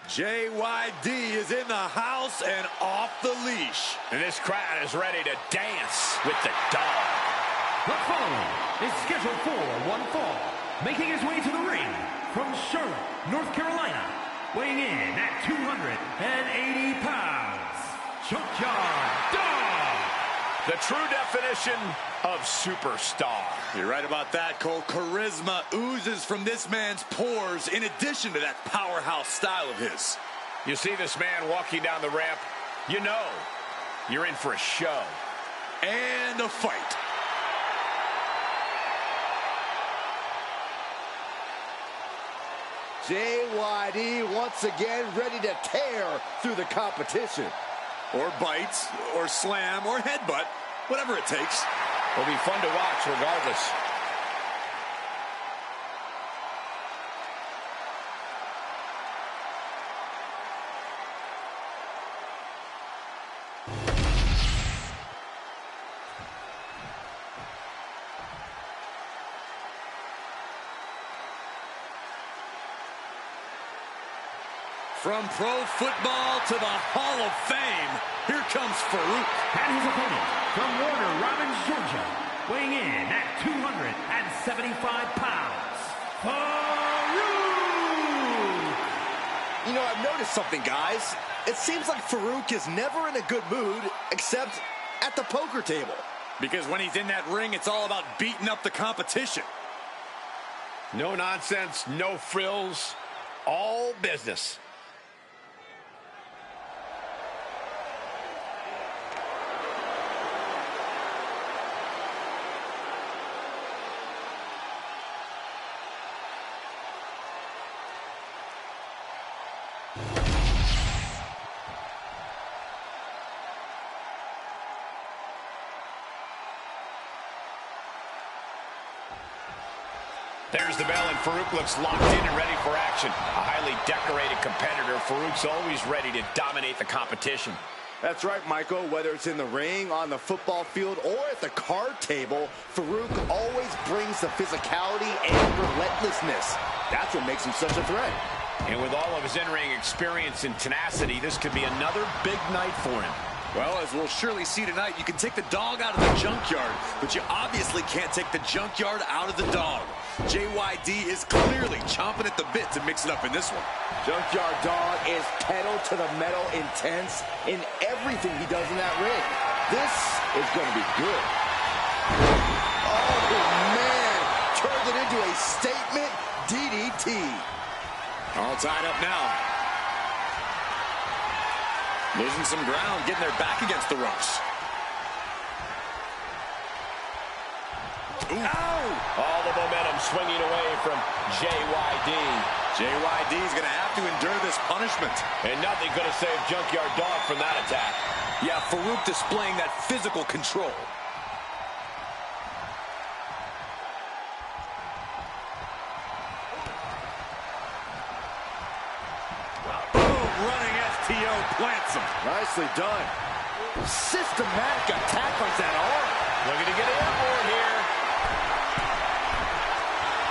JYD is in the house and off the leash. And this crowd is ready to dance with the dog. The following is scheduled for one fall. Making his way to the ring from Charlotte, North Carolina. Weighing in at 280 pounds. Junkyard Dog. The true definition of superstar. You're right about that, Cole. Charisma oozes from this man's pores in addition to that powerhouse style of his. You see this man walking down the ramp, you know you're in for a show. And a fight. JYD once again ready to tear through the competition. Or bites, or slam, or headbutt. Whatever it takes. It'll be fun to watch regardless. From pro football to the Hall of Fame, here comes Farouk. And his opponent from Warner Robins, Georgia, weighing in at 275 pounds, Farouk! You know, I've noticed something, guys. It seems like Farouk is never in a good mood, except at the poker table. Because when he's in that ring, it's all about beating up the competition. No nonsense, no frills, all business. There's the bell, and Farouk looks locked in and ready for action. A highly decorated competitor, Farouk's always ready to dominate the competition. That's right, Michael. Whether it's in the ring, on the football field, or at the card table, Farouk always brings the physicality and relentlessness. That's what makes him such a threat. And with all of his in-ring experience and tenacity, this could be another big night for him. Well, as we'll surely see tonight, you can take the dog out of the junkyard, but you obviously can't take the junkyard out of the dog. JYD is clearly chomping at the bit to mix it up in this one. Junkyard Dog is pedal to the metal intense in everything he does in that ring. This is going to be good. Oh, man. Turned it into a statement DDT. All tied up now. Losing some ground, getting their back against the ropes. Ow! All the momentum swinging away from JYD. JYD's going to have to endure this punishment. And nothing could have saved Junkyard Dog from that attack. Yeah, Farouk displaying that physical control. Boom, running STO plants him. Nicely done. Systematic attack on that arm. Looking to get airborne here.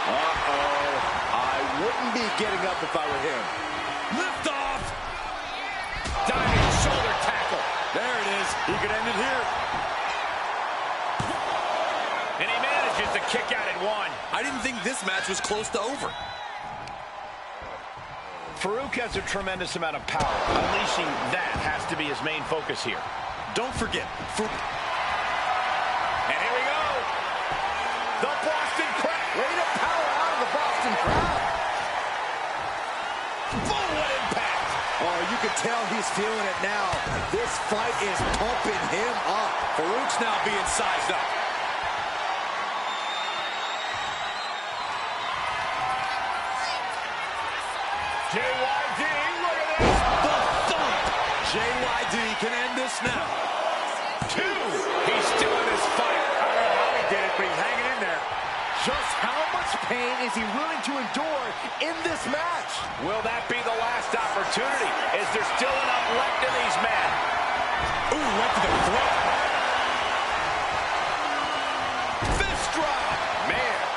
Uh-oh. I wouldn't be getting up if I were him. Lift off. Diving shoulder tackle. There it is. He could end it here. And he manages to kick out at one. I didn't think this match was close to over. Farouk has a tremendous amount of power. Unleashing that has to be his main focus here. Don't forget, and here we go. The Boston crowd. Way to power out of the Boston crowd. Boom, what impact. Oh, you can tell he's feeling it now. This fight is pumping him up. Farouk's now being sized up. JYD, look at this. The thump. JYD can end this now. Two. He's still in this fight. I don't know how he did it, but he's hanging in there. Just how much pain is he willing to endure in this match? Will that be the last opportunity? Is there still enough left in these men? Ooh, right to the throat. Fist drop. Man.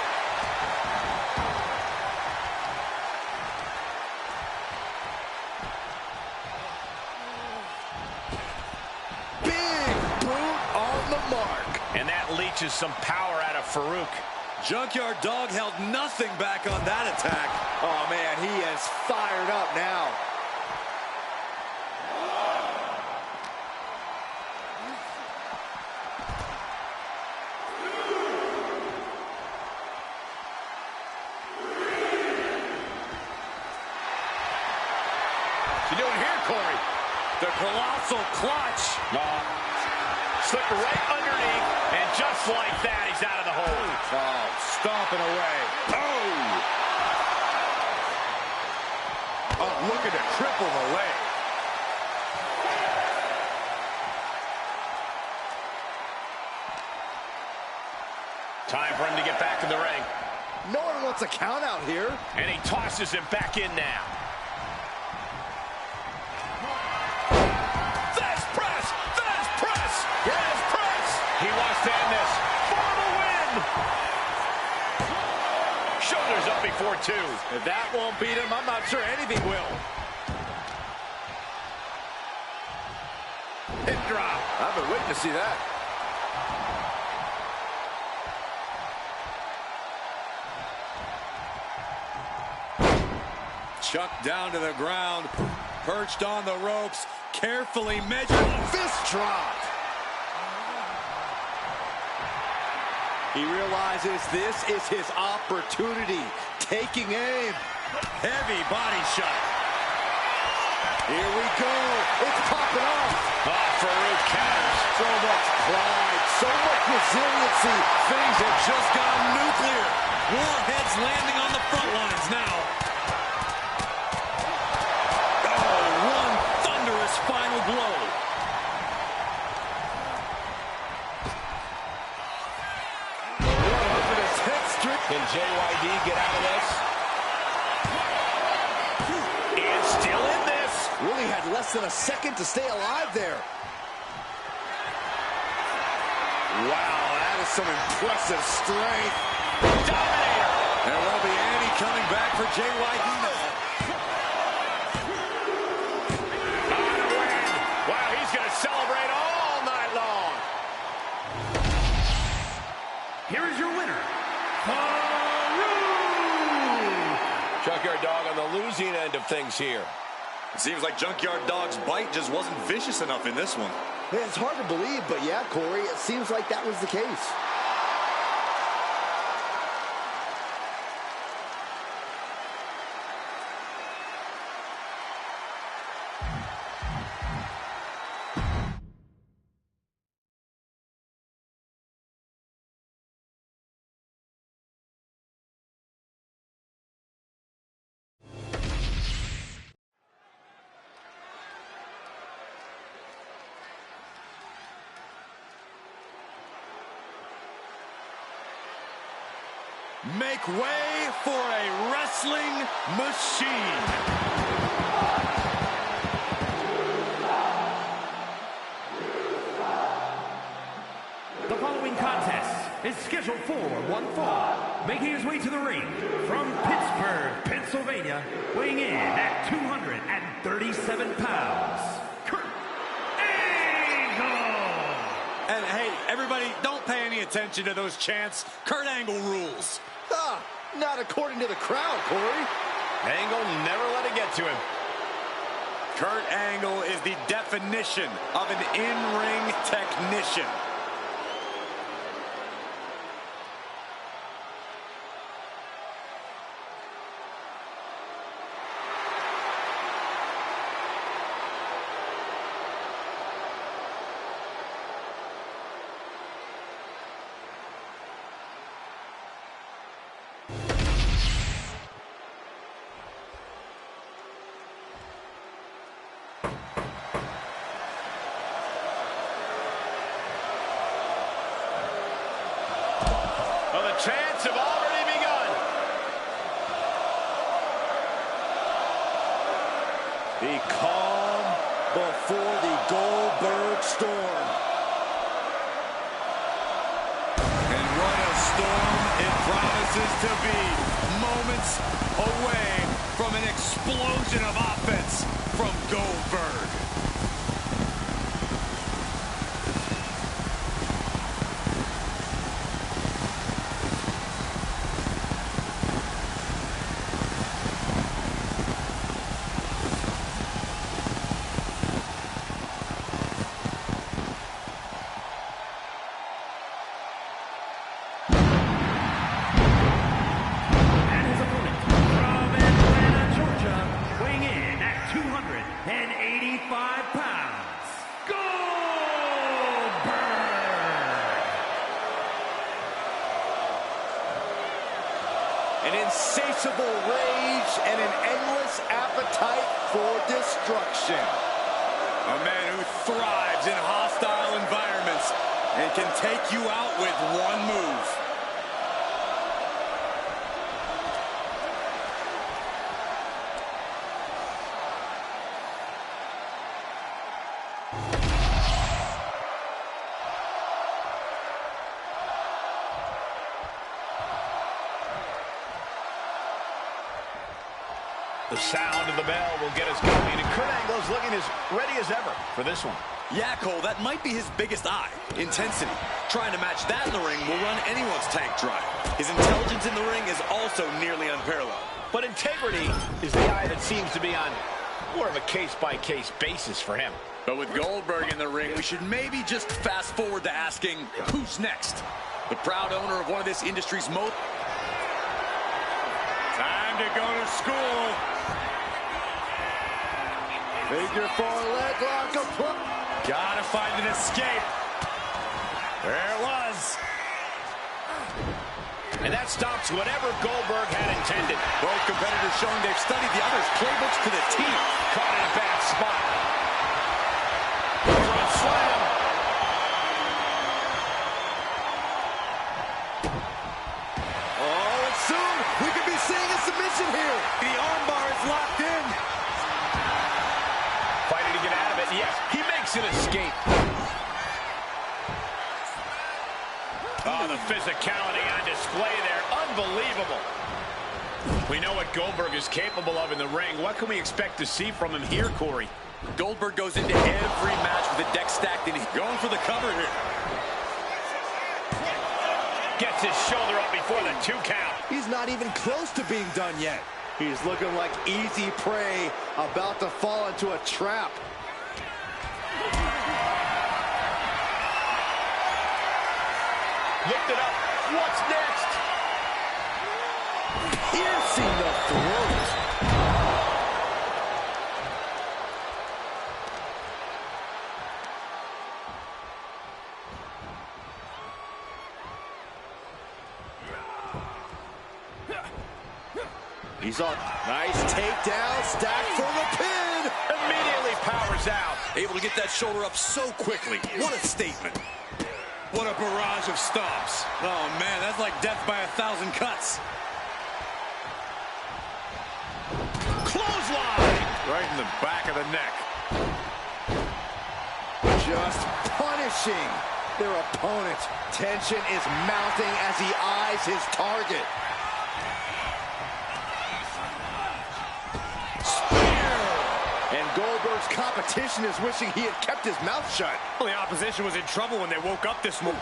unleashes some power out of Farouk. Junkyard Dog held nothing back on that attack. Oh, man, he is fired up now. What's he doing here, Corey? The colossal clutch. Slipped right underneath, and just like that, he's out of the hole. Oh, stomping away. Oh, looking to triple the leg. Time for him to get back in the ring. No one wants a count out here. And he tosses him back in now. He wants to end this for the win. Shoulders up before two. If that won't beat him, I'm not sure anything will. Hip drop. I've been waiting to see that. Chucked down to the ground, perched on the ropes, carefully measured. Fist drop. He realizes this is his opportunity. Taking aim. Heavy body shot. Here we go. It's popping off. Farouk counters. So much pride. So much resiliency. Things have just gone nuclear. Warheads landing on the front lines now. Oh, one thunderous final blow. Can JYD get out of this? And still in this. Really had less than a second to stay alive there. Wow, that is some impressive strength. Dominator. There won't be any coming back for JYD now. On a win. Wow, he's going to celebrate all night long. Here is your winner, Junkyard Dog on the losing end of things here. It seems like Junkyard Dog's bite just wasn't vicious enough in this one. Man, it's hard to believe, but yeah, Corey, it seems like that was the case. Make way for a wrestling machine. The following contest is scheduled for one fall. Making his way to the ring from Pittsburgh, Pennsylvania, weighing in at 237 pounds, Kurt Angle. And hey, everybody, don't pay any attention to those chants. Kurt Angle rules. Ah, not according to the crowd, Corey. Angle never let it get to him. Kurt Angle is the definition of an in-ring technician. Well, the chants have already begun. The calm before the Goldberg storm. And what a storm it promises to be. Moments away from an explosion of offense from Goldberg. An insatiable rage and an endless appetite for destruction. A man who thrives in hostile environments and can take you out with one move. The sound of the bell will get us going, and Kurt Angle's looking as ready as ever for this one. Yeah, Cole, that might be his biggest eye. Intensity. Trying to match that in the ring will run anyone's tank dry. His intelligence in the ring is also nearly unparalleled. But integrity is the eye that seems to be on more of a case-by-case basis for him. But with Goldberg in the ring, we should maybe just fast forward to asking, who's next? The proud owner of one of this industry's most... Time to go to school. Figure 4 leg lock approach. Gotta find an escape. There it was. And that stops whatever Goldberg had intended. Both competitors showing they've studied the other's playbooks to the T. Caught in a bad spot. Front slam. Oh, and soon we could be seeing a submission here. The armbar is locked in. Fighting to get out of it. Yes, he makes an escape. Oh, the physicality on display there. Unbelievable. We know what Goldberg is capable of in the ring. What can we expect to see from him here, Corey? Goldberg goes into every match with the deck stacked and he's going for the cover here. Gets his shoulder up before the 2 count. He's not even close to being done yet. He's looking like easy prey, about to fall into a trap. Lift it up. What's next? Piercing the throat. He's on. Nice takedown, stacked for the pin. Immediately powers out. Able to get that shoulder up so quickly. What a statement. What a barrage of stomps. Oh, man, that's like death by 1,000 cuts. Clothesline. Right in the back of the neck. Just punishing their opponent. Tension is mounting as he eyes his target. And Goldberg's competition is wishing he had kept his mouth shut. Well, the opposition was in trouble when they woke up this morning.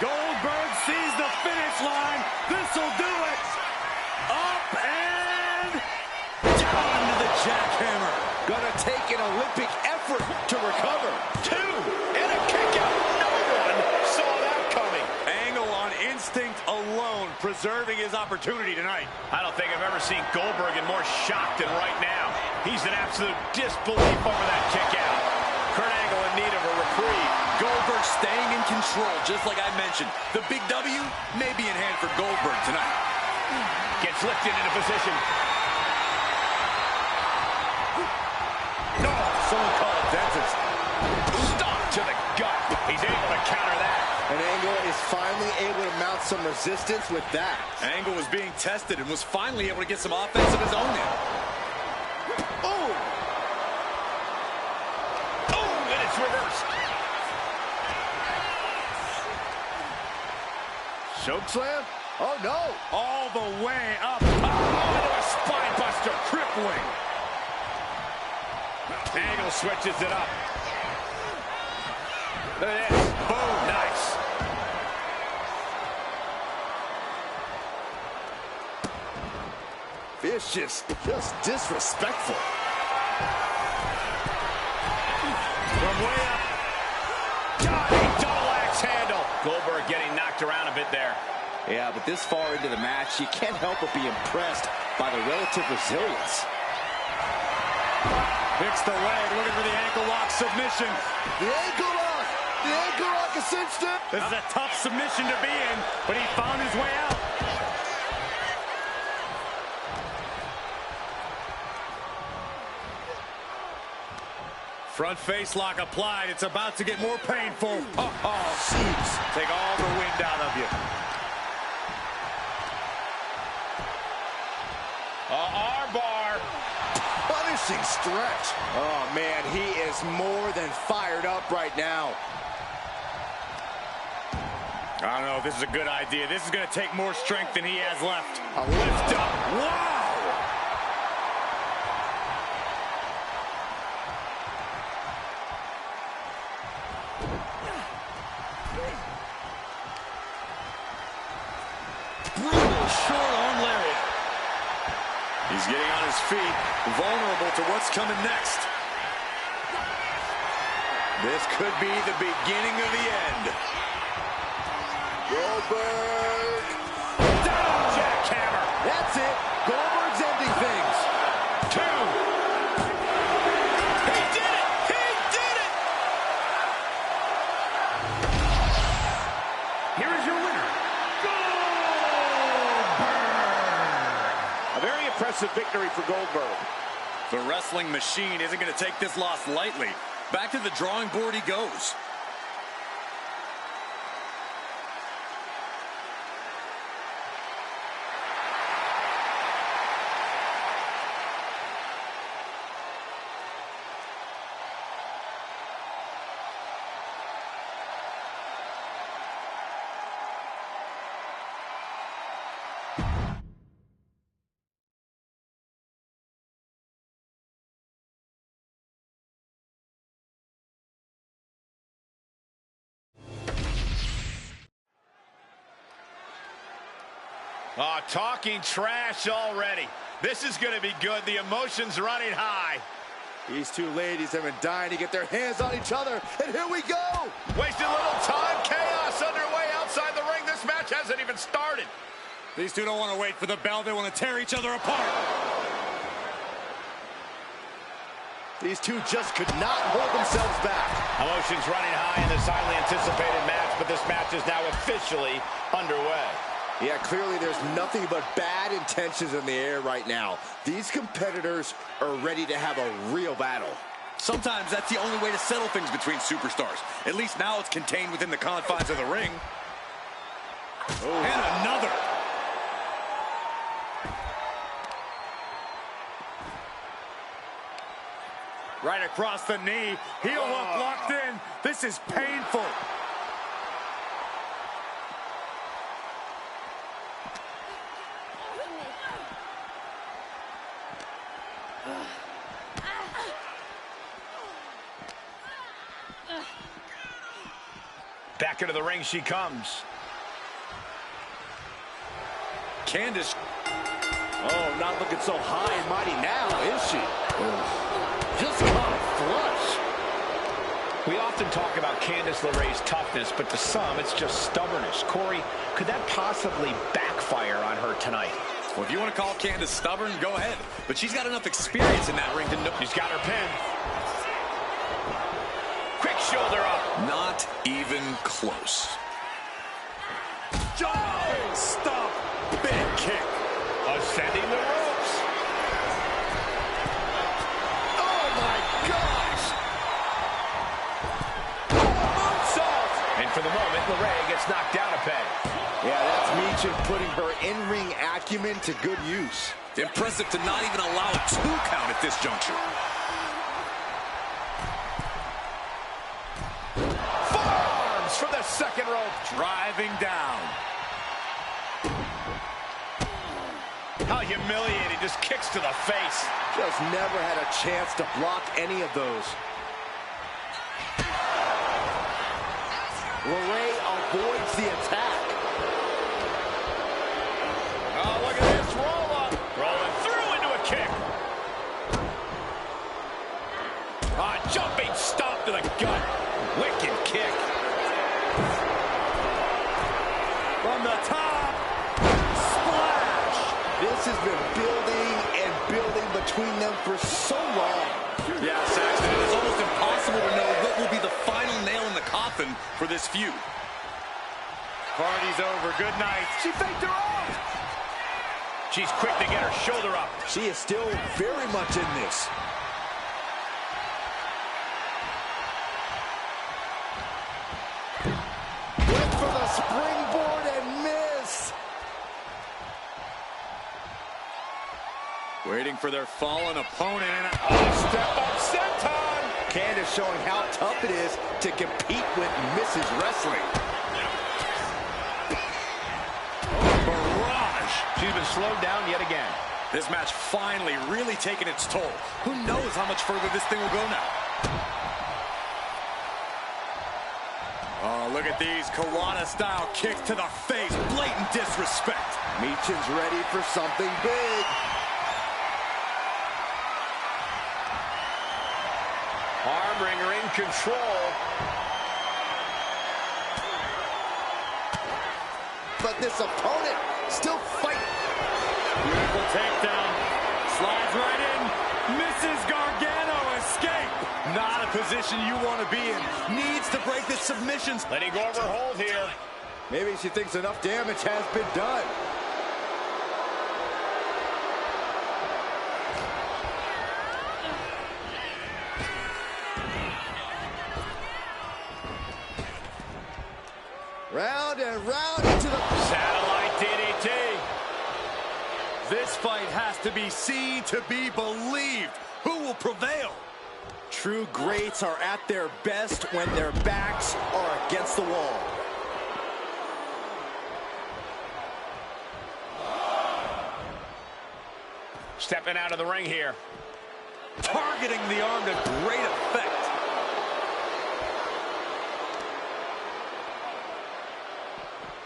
Goldberg sees the finish line. This'll do it. Up and down to the jackhammer. Gonna take an Olympic effort to recover. 2 and a kick out. No one saw that coming. Angle on instinct alone, preserving his opportunity tonight. I don't think I've ever seen Goldberg in more shock than right now. He's in absolute disbelief over that kick out. Kurt Angle in need of a reprieve. Goldberg staying in control, just like I mentioned. The big W may be in hand for Goldberg tonight. Gets lifted into position. No, someone call a dentist. Stop to the gut. He's able to counter that. And Angle is finally able to mount some resistance with that. Angle was being tested and was finally able to get some offense of his own in. Oh! Oh, and it's reversed. Choke slam? Oh, no. All the way up. Oh, into a spine buster. Crippling. Angle switches it up. Look at this. Boom. Nice. Vicious, just disrespectful. From way up. Diving double axe handle. Goldberg getting knocked around a bit there. Yeah, but this far into the match, you can't help but be impressed by the relative resilience. Picks the leg, looking for the ankle lock submission. The ankle lock! The ankle lock is cinched in. This is a tough submission to be in, but he found his way out. Front face lock applied. It's about to get more painful. Oh, jeez. Take all the wind out of you. Armbar. Punishing stretch. Oh, man, he is more than fired up right now. I don't know if this is a good idea. This is going to take more strength than he has left. A lift up. Wow! Brutal short arm lariat. He's getting on his feet, vulnerable to what's coming next. This could be the beginning of the end. Goldberg. Down, jackhammer. That's it. Goldberg's ending things. 2. He did it. He did it. Here is your winner, Goldberg. A very impressive victory for Goldberg. The wrestling machine isn't going to take this loss lightly. Back to the drawing board he goes. Oh, talking trash already. This is going to be good. The emotion's running high. These two ladies have been dying to get their hands on each other, and here we go! Wasting a little time. Chaos underway outside the ring. This match hasn't even started. These two don't want to wait for the bell. They want to tear each other apart. These two just could not hold themselves back. Emotions running high in this highly anticipated match, but this match is now officially underway. Yeah, clearly there's nothing but bad intentions in the air right now. These competitors are ready to have a real battle. Sometimes that's the only way to settle things between superstars. At least now it's contained within the confines of the ring. Oh. And another. Right across the knee. Heel hook locked in. This is painful. Back into the ring she comes. Candice. Oh, not looking so high and mighty now, is she? Just caught flush. We often talk about Candice LeRae's toughness, but to some, it's just stubbornness. Corey, could that possibly backfire on her tonight? Well, if you want to call Candice stubborn, go ahead. But she's got enough experience in that ring to know. She's got her pin. Quick shoulder up. Not even close. Oh, stop. Big kick. Ascending the ropes. Oh, my gosh. Moonsault. And for the moment, LeRae gets knocked down a peg. Yeah, that's Meech putting her in-ring acumen to good use. Impressive to not even allow a 2 count at this juncture. Forearms from the second rope. Driving down. How humiliating. Just kicks to the face. Just never had a chance to block any of those. LeRae avoids the attack. Oh, look at this roll up. Rolling through into a kick. Jumping stomp to the gut. Wicked kick. From the top. Splash. This has been building and building between them for so long. Yeah, Saxton, it is almost impossible to know what will be the final nail in the coffin for this feud. Party's over. Good night. She faked her off. She's quick to get her shoulder up. She is still very much in this. springboard and miss. Waiting for their fallen opponent. Step-up senton. Candace showing how tough it is to compete with Mrs. Wrestling. Barrage. She's been slowed down yet again. This match finally really taking its toll. Who knows how much further this thing will go now? Oh, look at these Kawada-style kicks to the face. Blatant disrespect. Michin's ready for something big. Armbringer in control. But this opponent still fighting. Beautiful takedown. Slides right in. Mrs. Gargano escape. Not a position you want to be in. Needs to break this submission. Letting go of her hold here. Maybe she thinks enough damage has been done. Round and round into the Satellite DDT. This fight has to be seen to be believed. Who will prevail? True greats are at their best when their backs are against the wall. Stepping out of the ring here. Targeting the arm to great effect.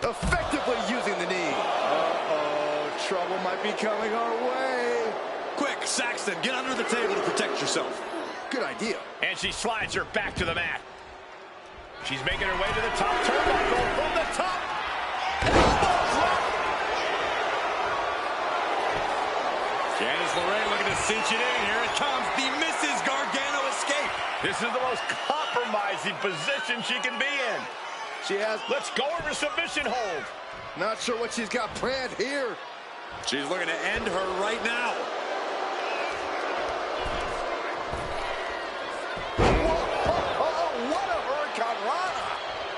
Effectively using the knee. Uh-oh, trouble might be coming our way. Quick, Saxton, get under the table to protect yourself. Good idea. And she slides her back to the mat. She's making her way to the top turnbuckle from the top. Candice LeRae looking to cinch it in. Here it comes, the Mrs. Gargano escape. This is the most compromising position she can be in. She has, Let's go over submission hold. not sure what she's got planned here. She's looking to end her right now. What a hurricane rana.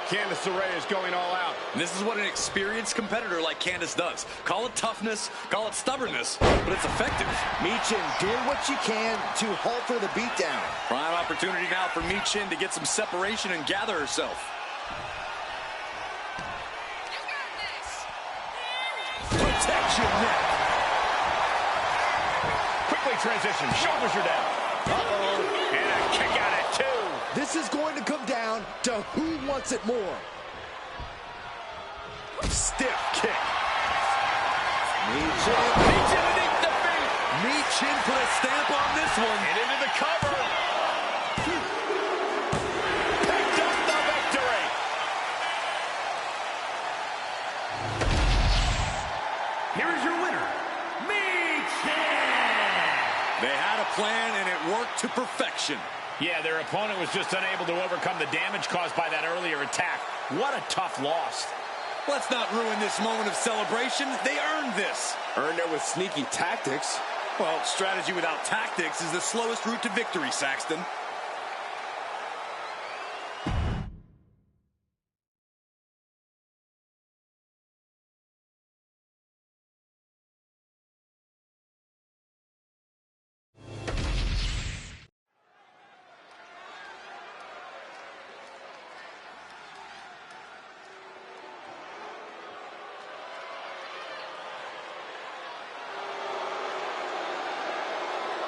Candice LeRae is going all out. And this is what an experienced competitor like Candice does. Call it toughness, call it stubbornness, but it's effective. Michin doing what she can to halter the beatdown. Prime opportunity now for Michin to get some separation and gather herself. Protection neck. Quickly transition. Shoulders are down. Uh-oh. And a kick out at two. This is going to come down to who wants it more. Stiff kick. Michin. Michin beneath the feet. Michin put a stamp on this one. And into the cover. Picked up the victory. Here is your winner, Michin! They had a plan and it worked to perfection. Yeah, their opponent was just unable to overcome the damage caused by that earlier attack. What a tough loss. Let's not ruin this moment of celebration. They earned this. Earned it with sneaky tactics. Well, strategy without tactics is the slowest route to victory, Saxton.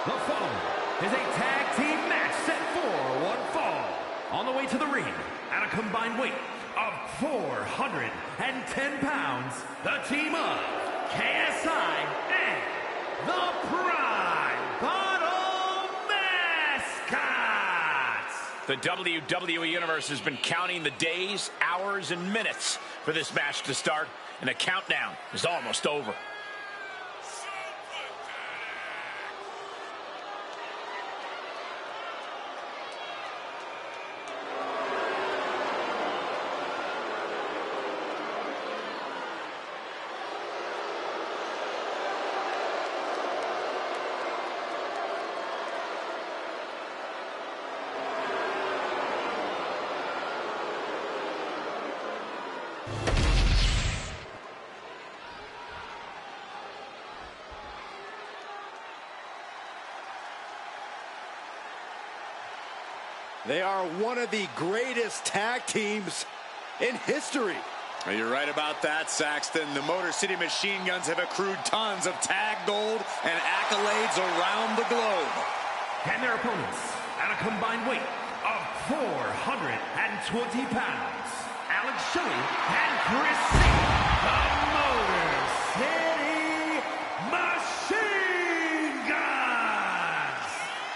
The following is a tag team match set for one fall. On the way to the ring, at a combined weight of 410 pounds, the team of KSI and the Prime Bottle Mascots. The WWE Universe has been counting the days, hours, and minutes for this match to start, and the countdown is almost over. They are one of the greatest tag teams in history. Well, you're right about that, Saxton. The Motor City Machine Guns have accrued tons of tag gold and accolades around the globe. And their opponents, at a combined weight of 420 pounds, Alex Shelley and Chris Singh, the Motor City Machine Guns!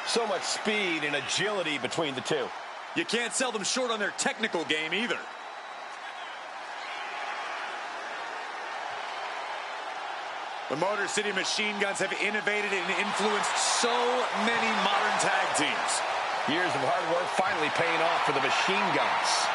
So much speed and agility between the two. You can't sell them short on their technical game either. The Motor City Machine Guns have innovated and influenced so many modern tag teams. Years of hard work finally paying off for the Machine Guns.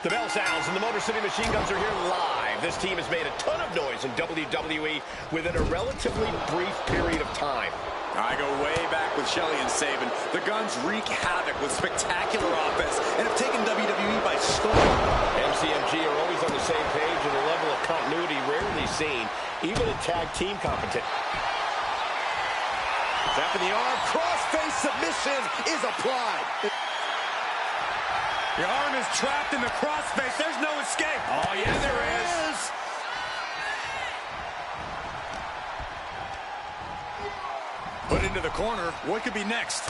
The bell sounds, and the Motor City Machine Guns are here live. This team has made a ton of noise in WWE within a relatively brief period of time. I go way back with Shelley and Sabin. The Guns wreak havoc with spectacular offense and have taken WWE by storm. MCMG are always on the same page and a level of continuity rarely seen, even in tag team competition. Tap in the arm, crossface submission is applied. The arm is trapped in the crossface. There's no escape. Oh, yeah, there is. Put into the corner. What could be next?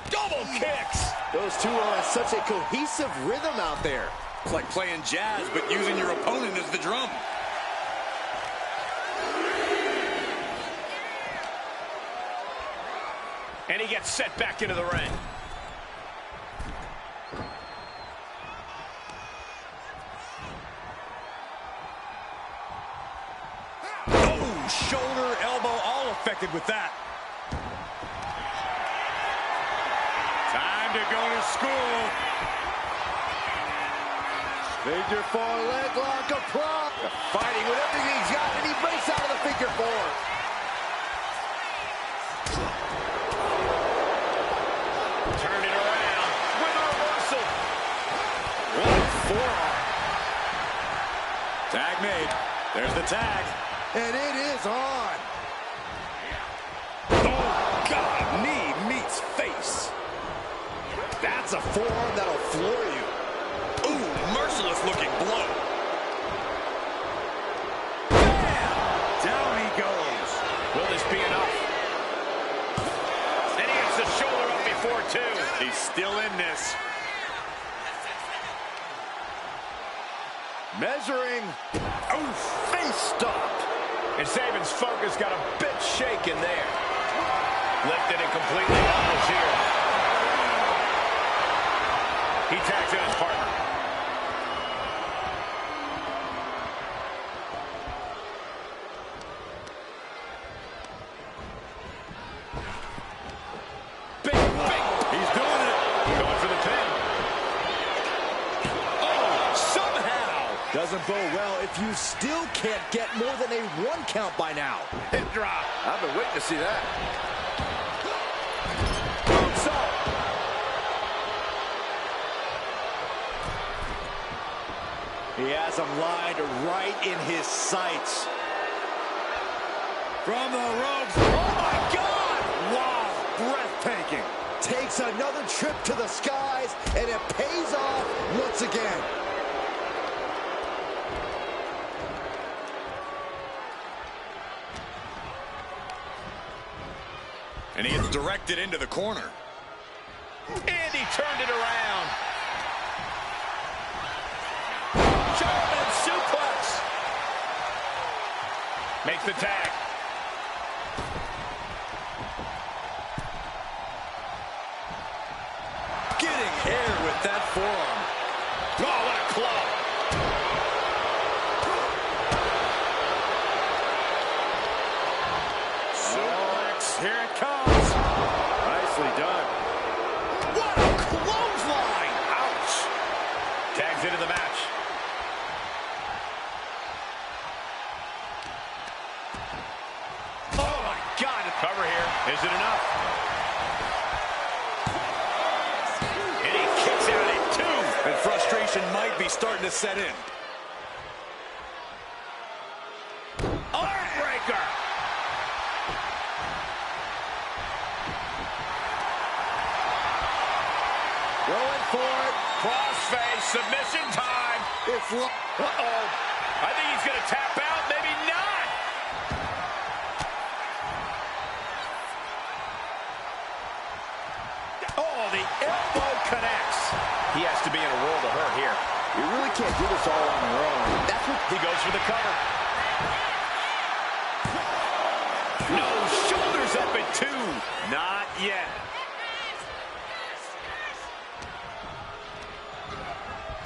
Double kicks. Those two are on such a cohesive rhythm out there. It's like playing jazz, but using your opponent as the drum. And he gets set back into the ring. Oh, shoulder, elbow, all affected with that. Time to go to school. Figure four leg lock applied. Fighting with everything he's got, and he breaks out of the figure four. Turn it around with a reversal. What forearm. Tag made. There's the tag. And it is on. Oh, God. Knee meets face. That's a forearm that'll floor you. Ooh, merciless looking blow. Bam! Down he goes. Will this be enough? And he gets the shoulder up before two. He's still in this. Measuring. Oh, face stop. And Sabin's focus got a bit shaken there. Lifted and completely helpless here. He tags in his partner. Big. He's doing it. Going for the pin. Oh, somehow. Doesn't bode well if you still can't get more than a 1 count by now. Hip drop. I've been waiting to see that. He has him lined right in his sights. From the ropes. Oh, my God. Wow, breathtaking. Takes another trip to the skies, and it pays off once again. And he gets directed into the corner. And he turned it around. German suplex. Makes the tag. Getting air with that forearm. Oh, what a club. Suplex. Here it comes. Nicely done. What a clothesline. Ouch. Tags He's into the match. Oh, my God. Cover here. Is it enough? And he kicks out at 2. And frustration might be starting to set in. Heartbreaker. Going for it. Crossface, submission time. It's Uh-oh. I think he's going to tap out. Maybe not. Oh, the elbow connects. He has to be in a world of hurt here. You really can't do this all on your own. That's what He goes for the cover. No, shoulders up at 2. Not yet.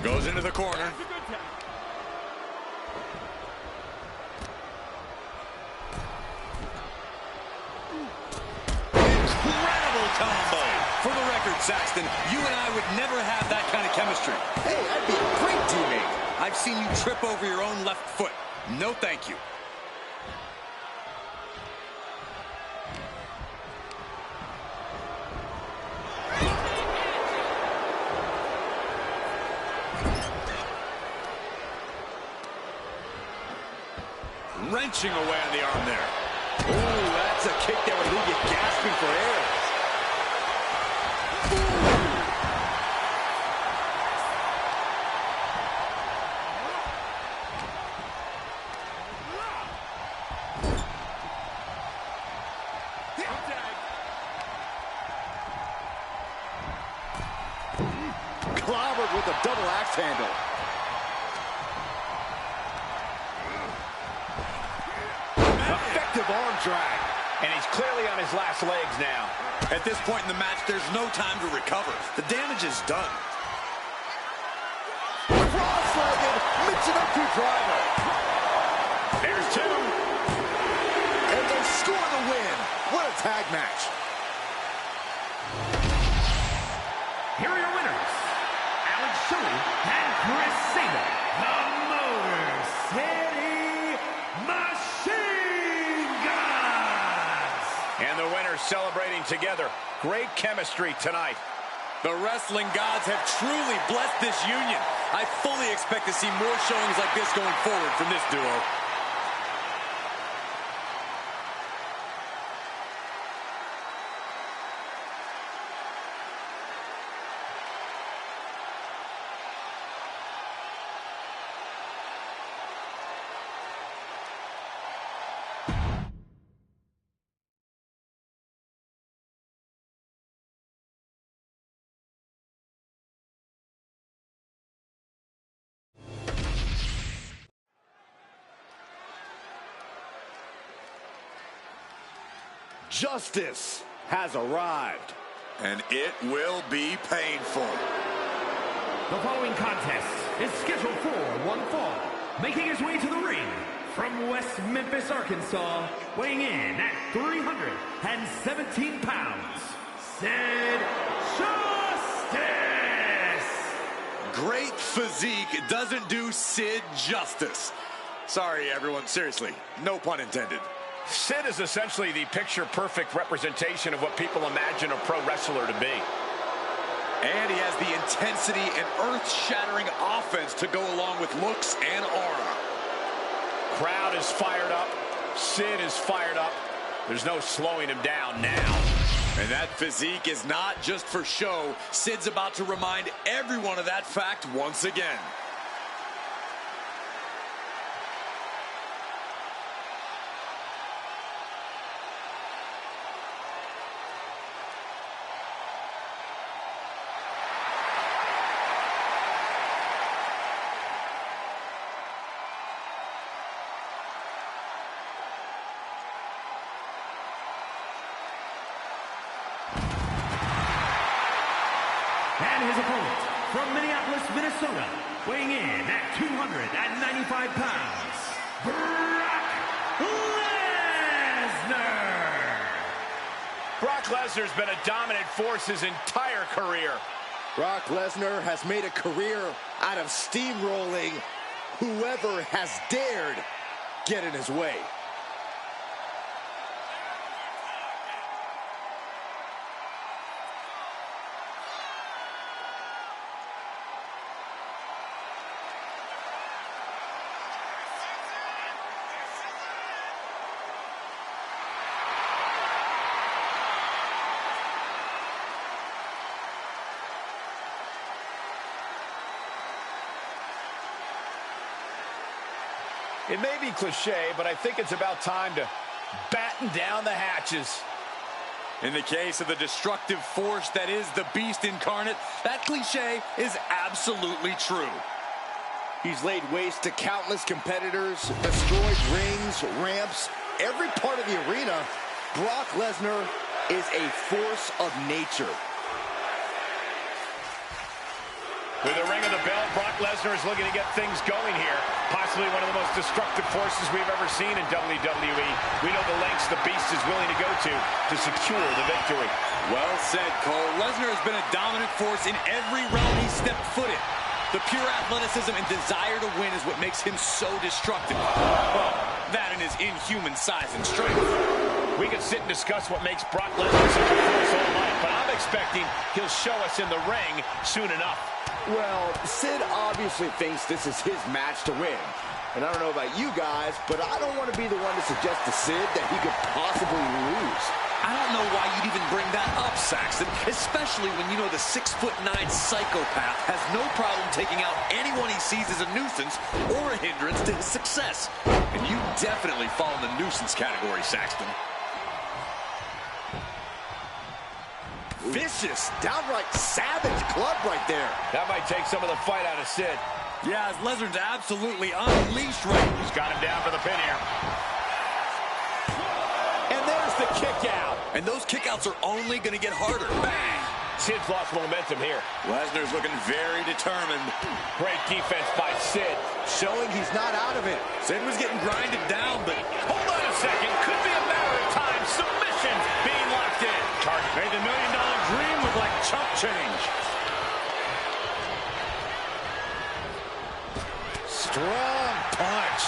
Goes into the corner. Incredible combo. For the record, Saxton, you and I would never have that kind of chemistry. Hey, I'd be a great teammate. I've seen you trip over your own left foot. No thank you. Wrenching away on the arm there. Ooh, that's a kick that would leave you gasping for air. Clobbered with a double axe handle. Effective arm drag. And he's clearly on his last legs now. At this point in the match, there's no time to recover. The damage is done. Cross-legged Michinoku driver. There's 2. And they score the win. What a tag match. Here are your winners, Alex Shelley and Chris Sable, the Motor City Machine Guns. And the winners celebrating together. Great chemistry tonight. The wrestling gods have truly blessed this union. I fully expect to see more showings like this going forward from this duo. Justice has arrived. And it will be painful. The following contest is scheduled for one fall. Making his way to the ring from West Memphis, Arkansas, weighing in at 317 pounds, Sid Justice! Great physique doesn't do Sid justice. Sorry, everyone. Seriously, no pun intended. Sid is essentially the picture-perfect representation of what people imagine a pro wrestler to be. And he has the intensity and earth-shattering offense to go along with looks and aura. Crowd is fired up. Sid is fired up. There's no slowing him down now. And that physique is not just for show. Sid's about to remind everyone of that fact once again. And his opponent from Minneapolis, Minnesota, weighing in at 295 pounds, Brock Lesnar. Brock Lesnar's been a dominant force his entire career. Brock Lesnar has made a career out of steamrolling whoever has dared get in his way. It may be cliche, but I think it's about time to batten down the hatches. In the case of the destructive force that is the Beast incarnate, that cliche is absolutely true. He's laid waste to countless competitors, destroyed rings, ramps, every part of the arena. Brock Lesnar is a force of nature. With the ring of the bell, Brock Lesnar is looking to get things going here. Possibly one of the most destructive forces we've ever seen in WWE. We know the lengths the Beast is willing to go to secure the victory. Well said, Cole. Lesnar has been a dominant force in every realm he stepped foot in. The pure athleticism and desire to win is what makes him so destructive. Well, that and his inhuman size and strength. We could sit and discuss what makes Brock Lesnar such a force all night, but I'm expecting he'll show us in the ring soon enough. Well, Sid obviously thinks this is his match to win. And I don't know about you guys, but I don't want to be the one to suggest to Sid that he could possibly lose. I don't know why you'd even bring that up, Saxton, especially when you know the 6'9" psychopath has no problem taking out anyone he sees as a nuisance or a hindrance to his success. And you definitely fall in the nuisance category, Saxton. Vicious, downright savage club right there. That might take some of the fight out of Sid. Yeah, Lesnar's absolutely unleashed right. He's got him down for the pin here. And there's the kick out. And those kickouts are only going to get harder. Bang! Sid's lost momentum here. Lesnar's looking very determined. Great defense by Sid. Showing he's not out of it. Sid was getting grinded down, but Hold on a second. Could be a matter of time. Submission being locked in. Target made the $1 million dream look like chump change. Strong punch.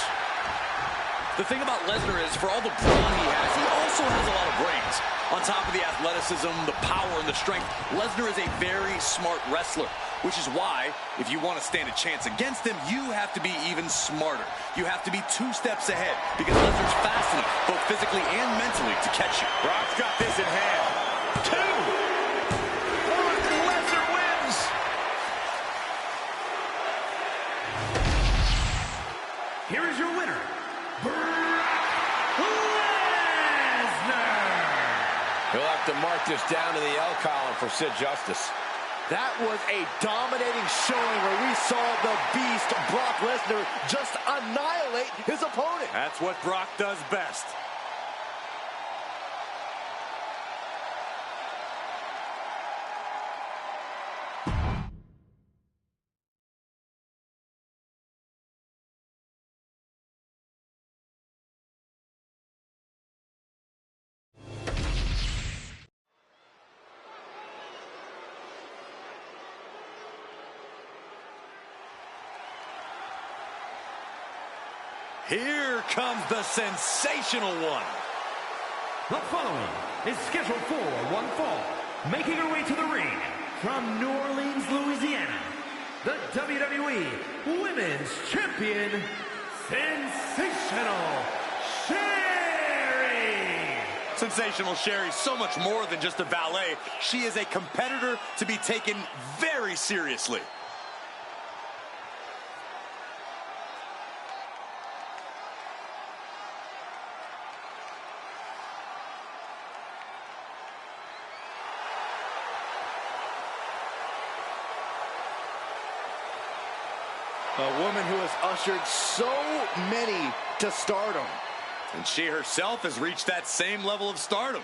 The thing about Lesnar is, for all the brawn he has, he also has a lot of brains. On top of the athleticism, the power, and the strength, Lesnar is a very smart wrestler, which is why, if you want to stand a chance against him, you have to be even smarter. You have to be 2 steps ahead, because Lesnar's fast enough, both physically and mentally, to catch you. Brock's got this in hand. 2. Brock Lesnar wins. Here is your winner, Brock Lesnar. He'll have to mark this down to the L column for Sid Justice. That was a dominating showing where we saw the Beast, Brock Lesnar, just annihilate his opponent. That's what Brock does best. Here comes the sensational one. The following is scheduled for one fall, making her way to the ring from New Orleans, Louisiana, the WWE Women's Champion, Sensational Sherry. Sensational Sherry's so much more than just a valet. She is a competitor to be taken very seriously. A woman who has ushered so many to stardom. And she herself has reached that same level of stardom.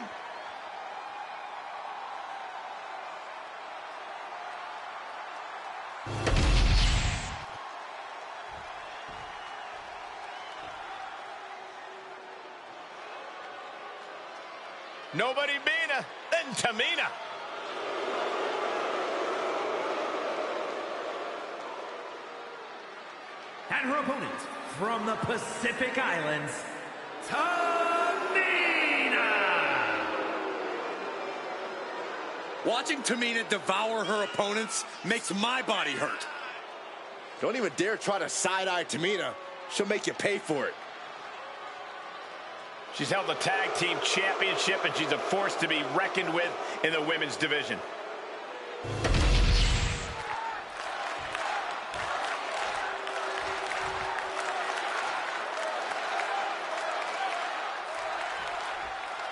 Nobody meaner than Tamina. And her opponent from the Pacific Islands, Tamina! Watching Tamina devour her opponents makes my body hurt. Don't even dare try to side-eye Tamina. She'll make you pay for it. She's held the tag team championship, and she's a force to be reckoned with in the women's division.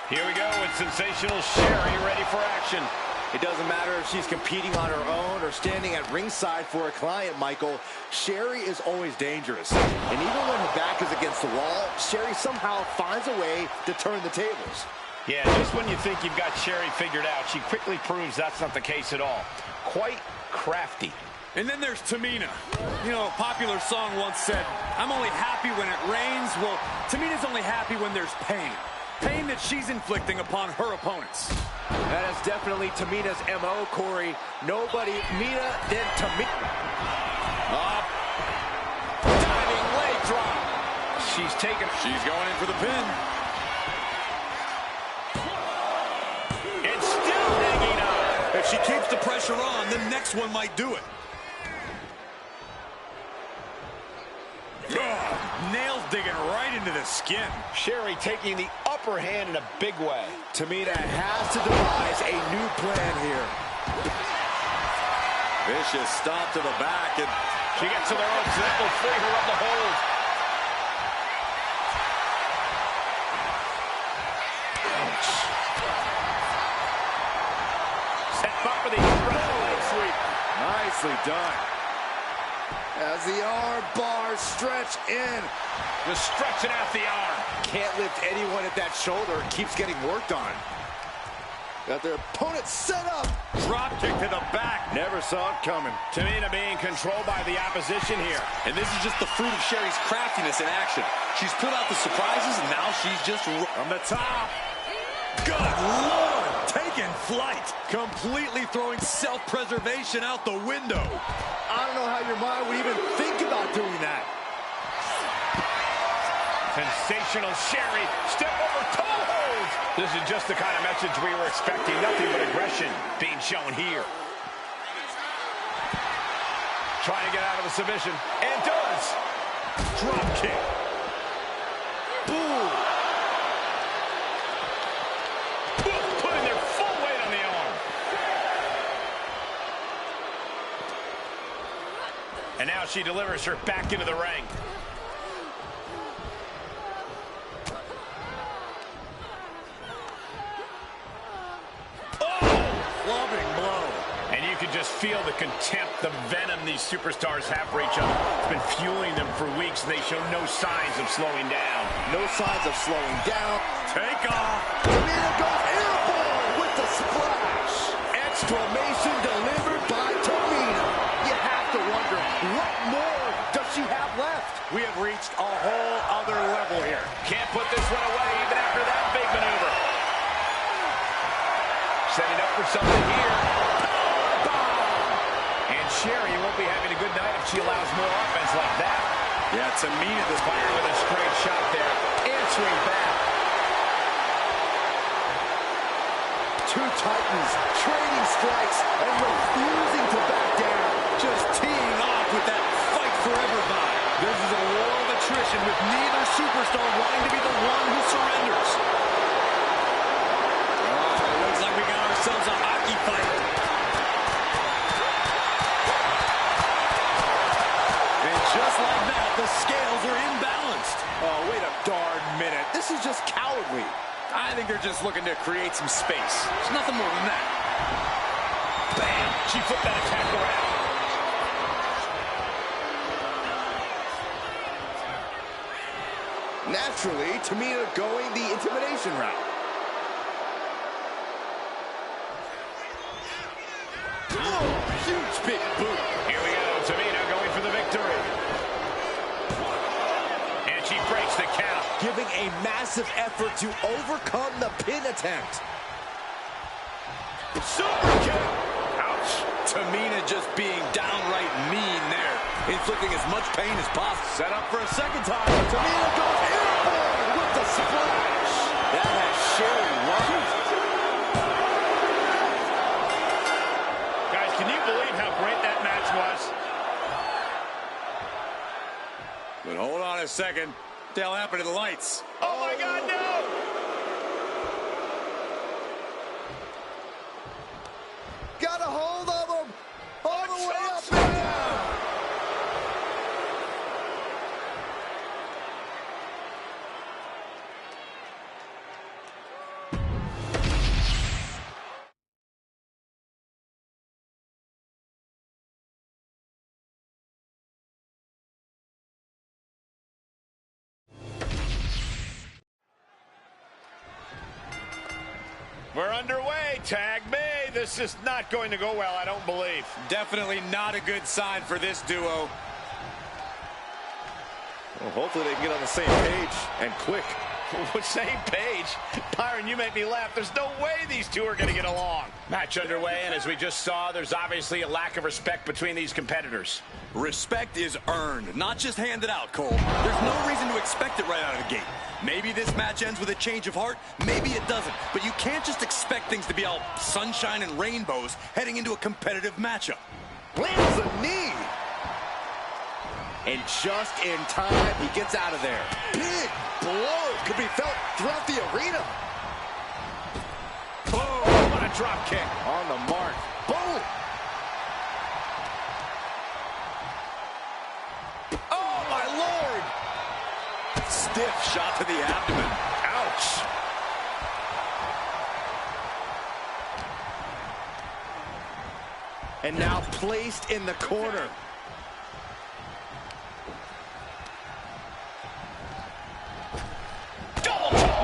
Here we go with sensational Sherri ready for action. It doesn't matter if she's competing on her own or standing at ringside for a client, Michael. Sherri is always dangerous. And even when her back is against the wall, Sherri somehow finds a way to turn the tables. Yeah, just when you think you've got Sherri figured out, she quickly proves that's not the case at all. Quite crafty. And then there's Tamina. You know, a popular song once said, "I'm only happy when it rains." Well, Tamina's only happy when there's pain. Pain that she's inflicting upon her opponents. That is definitely Tamina's M.O., Corey. Nobody Mina than Tamina. Up. Diving leg drop. She's going in for the pin. It's still hanging on. If she keeps the pressure on, the next one might do it. Nails digging right into the skin. Sherri taking the upper hand in a big way. Tamina has to devise a new plan here. Vicious stomp to the back, and she gets to the ropes, and that will free her of the hold. Ouch. Set up for the Russian leg sweep. Nicely done. As the arm bars stretch in. Just stretching out the arm. Can't lift anyone at that shoulder. Keeps getting worked on. Got their opponent set up. drop kick to the back. Never saw it coming. Tamina being controlled by the opposition here. And this is just the fruit of Sherri's craftiness in action. She's pulled out the surprises, and now she's just on the top. Good Lord, taking flight. Completely throwing self-preservation out the window. I don't know how your mind would even think about doing that. Sensational Sherri, step over toe holds. This is just the kind of message we were expecting. Nothing but aggression being shown here. Trying to get out of a submission, and does. Drop kick. Boom. Putting their full weight on the arm. And now she delivers her back into the ring. Just feel the contempt, the venom these superstars have for each other. It's been fueling them for weeks, and they show no signs of slowing down. No signs of slowing down. Take off. Tamina goes airborne with the splash. Exclamation delivered by Tamina. You have to wonder, what more does she have left? We have reached a whole other level here. Can't put this one away even after that big maneuver. Setting up for something here. Sherri won't be having a good night if she allows more offense like that. Yeah, Tamina this fire with a straight shot there. Answering back. Two titans trading strikes and refusing to back down. Just teeing off with that fight forever vibe. This is a war of attrition with neither superstar wanting to be the one who surrenders. Oh, looks like we got ourselves a hockey fight. Just like that, the scales are imbalanced. Oh, wait a darn minute. This is just cowardly. I think they're just looking to create some space. There's nothing more than that. Bam! She flipped that attack around. Naturally, Tamina going the intimidation route. Oh, huge big boot. Here we go, Tamina going for the victory. And she breaks the count. Giving a massive effort to overcome the pin attempt. Super kick. Ouch. Tamina just being downright mean there. inflicting as much pain as possible. Set up for a second time. Tamina goes airborne with the splash. That has Sherry rocked. Guys, can you believe how great that match was? But hold on a second. What the hell happened to the lights? Oh my God, no! Got a hold of him. All the way up and down. We're underway. Tag me. This is not going to go well, I don't believe. Definitely not a good sign for this duo. Well, hopefully they can get on the same page and quick. Same page? Byron, you make me laugh. There's no way these two are going to get along. Match underway, and as we just saw, there's obviously a lack of respect between these competitors. Respect is earned, not just handed out, Cole. There's no reason to expect it right out of the gate. Maybe this match ends with a change of heart, maybe it doesn't. But you can't just expect things to be all sunshine and rainbows heading into a competitive matchup. Lands a knee. And just in time, he gets out of there. Big blow could be felt throughout the arena. Oh, what a drop kick. On the mark. Boom. Oh, my Lord. Stiff shot to the abdomen. Ouch. And now placed in the corner.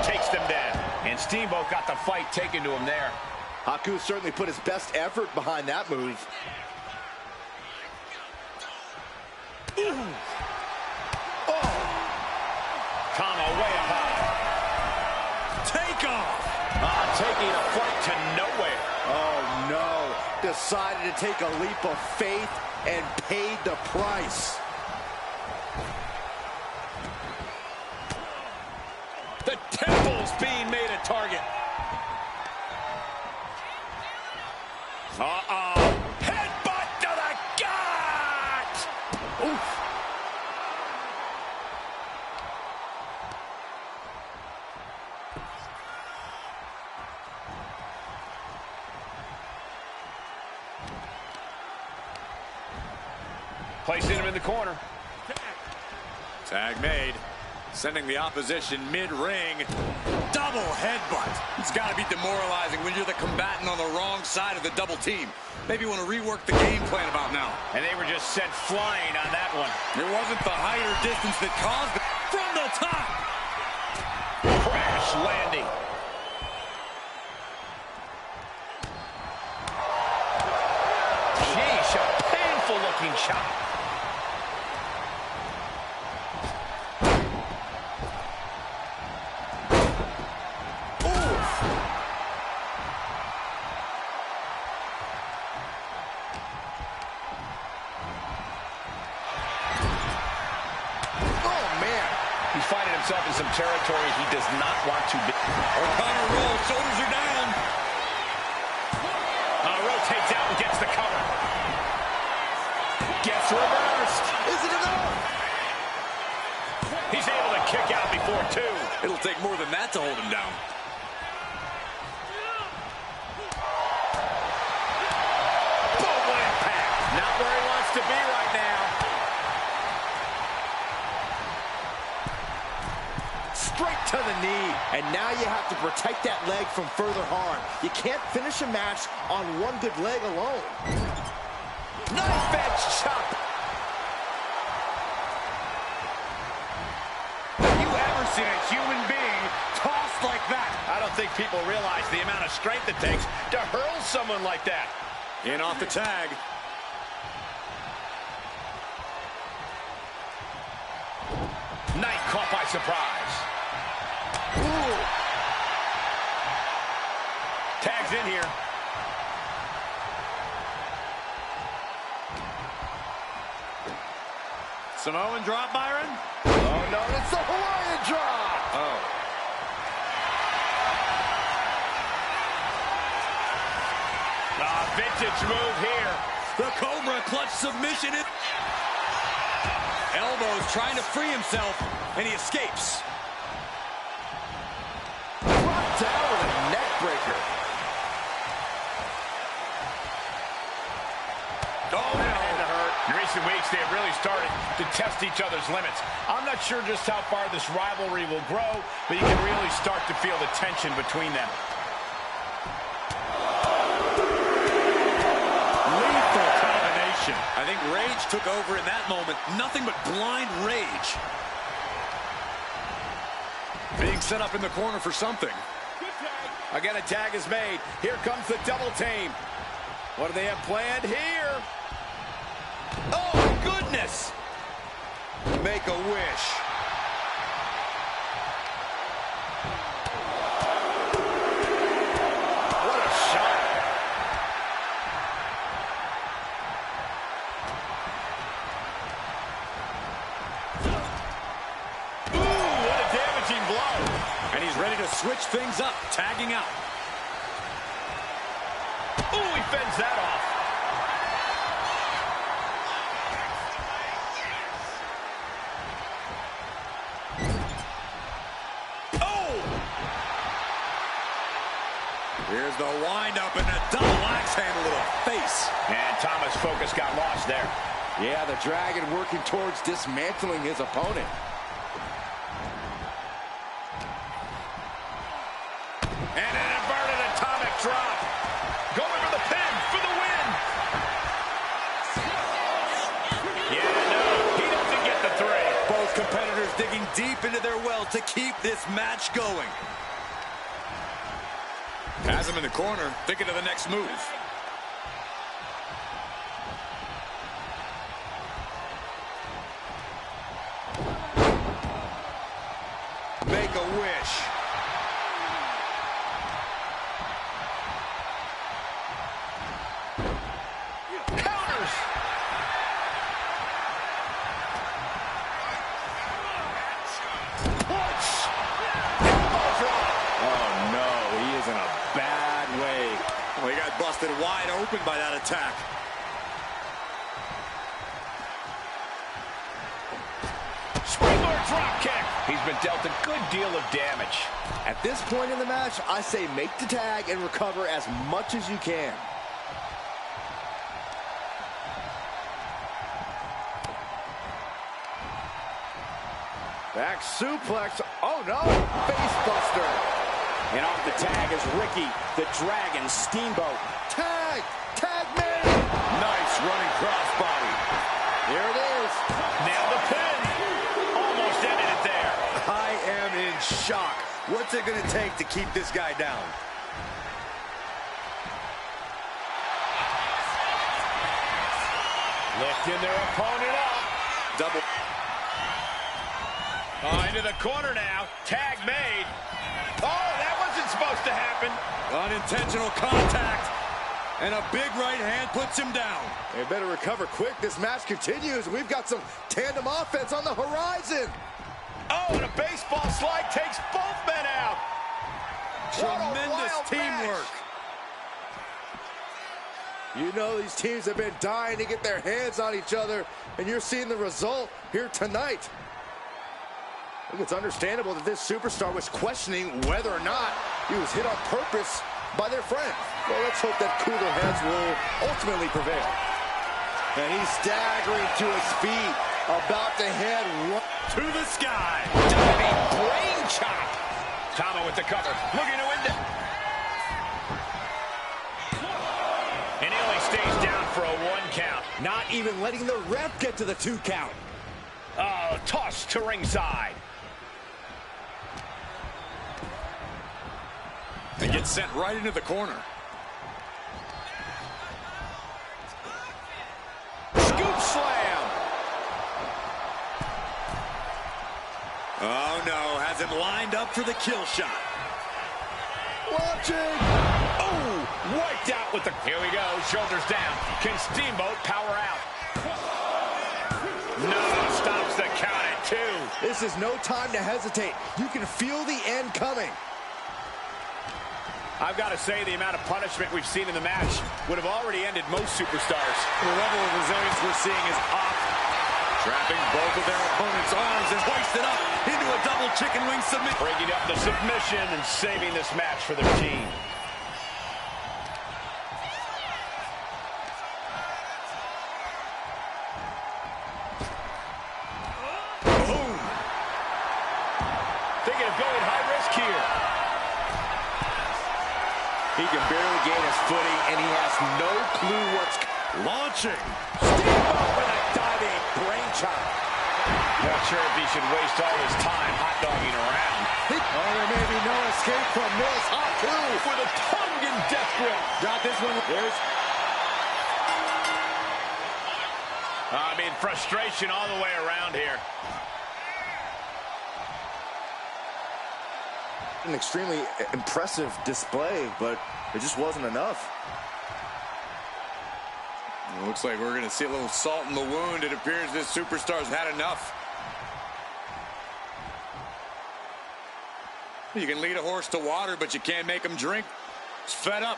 Takes them down. And Steamboat got the fight taken to him there. Haku certainly put his best effort behind that move. Ooh. Oh. Kama way up high. Take off! Taking a fight to nowhere. Oh, no. Decided to take a leap of faith and paid the price. The temple's being made a target. Uh-oh. Headbutt to the gut! Oof. Placing him in the corner. Tag made. Sending the opposition mid-ring. Double headbutt. It's got to be demoralizing when you're the combatant on the wrong side of the double team. Maybe you want to rework the game plan about now. And they were just sent flying on that one. It wasn't the height or distance that caused it. From the top. Crash landing. Sheesh, a painful looking shot. He's finding himself in some territory he does not want to be. O'Connor rolls, shoulders are down. Rotates out and gets the cover. Gets reversed. Is it enough? He's able to kick out before two. It'll take more than that to hold him down. Boom impact. Not where he wants to be right now. Straight to the knee. And now you have to protect that leg from further harm. You can't finish a match on one good leg alone. Knife edge chop. Have you ever seen a human being tossed like that? I don't think people realize the amount of strength it takes to hurl someone like that. In off the tag. Knight caught by surprise. Ooh. Tags in here. Samoan drop, Byron. Oh, no, it's the Hawaiian drop. Oh. Vintage move here. The Cobra clutch submission. Elbows trying to free himself, and he escapes. Dropped down with a neck breaker. Oh, that had to hurt. In recent weeks, they have really started to test each other's limits. I'm not sure just how far this rivalry will grow, but you can really start to feel the tension between them. Lethal combination. I think rage took over in that moment. Nothing but blind rage. Being set up in the corner for something. Again, a tag is made. Here comes the double team. What do they have planned here? Oh, goodness! Make a wish. What a shot. Ooh, what a damaging blow. And he's ready to switch things up, tagging out. Ooh, he fends that off. Here's the windup and a double axe handle to the face. And Thomas' focus got lost there. Yeah, the Dragon working towards dismantling his opponent. And an inverted atomic drop. Going for the pin for the win. Yeah, no, he doesn't get the three. Both competitors digging deep into their well to keep this match going. Has him in the corner, thinking of the next move. Make a wish. Counters. Punch. Elbow drop. Oh no, he is in a bad way. Well, he got busted wide open by that attack. Springboard drop kick. He's been dealt a good deal of damage. At this point in the match, I say make the tag and recover as much as you can. Back suplex. Oh no! Face buster. And off the tag is Ricky, the Dragon Steamboat. Tag! Tag made! Nice running crossbody. Here it is. Nailed the pin. Almost ended it there. I am in shock. What's it going to take to keep this guy down? Lifting their opponent up. Double. Into the corner now. Tag made. Oh, that wasn't supposed to happen. Unintentional contact. And a big right hand puts him down. They better recover quick. This match continues. We've got some tandem offense on the horizon. Oh, and a baseball slide takes both men out. Tremendous teamwork. You know these teams have been dying to get their hands on each other, and you're seeing the result here tonight. I think it's understandable that this superstar was questioning whether or not he was hit on purpose by their friend. Well, let's hope that cooler heads will ultimately prevail. And he's staggering to his feet, about to head To the sky. Diving brain chop. Tama with the cover. Looking to win it. And he only stays down for a 1 count. Not even letting the ref get to the 2 count. Oh, toss to ringside. And gets sent right into the corner. Scoop slam. Oh no, has him lined up for the kill shot. watching. Oh, wiped out with the... Here we go, shoulders down. Can Steamboat power out? No, stop This is no time to hesitate. You can feel the end coming. I've got to say, the amount of punishment we've seen in the match would have already ended most superstars. The level of resilience we're seeing is off. Trapping both of their opponents' arms and hoisted up into a double chicken wing submission. Breaking up the submission and saving this match for their team. Boom! Thinking of going high risk here. He can barely gain his footing, and he has no clue what's Launching. Steamboat with a diving brain chop. Not sure if he should waste all his time hot-dogging around. Oh, there may be no escape from this hot clue. With a tongue in death grip. Got this one. There's I mean, frustration all the way around here. an extremely impressive display, but it just wasn't enough. It looks like we're going to see a little salt in the wound. It appears this superstar's had enough. You can lead a horse to water, but you can't make him drink. He's fed up.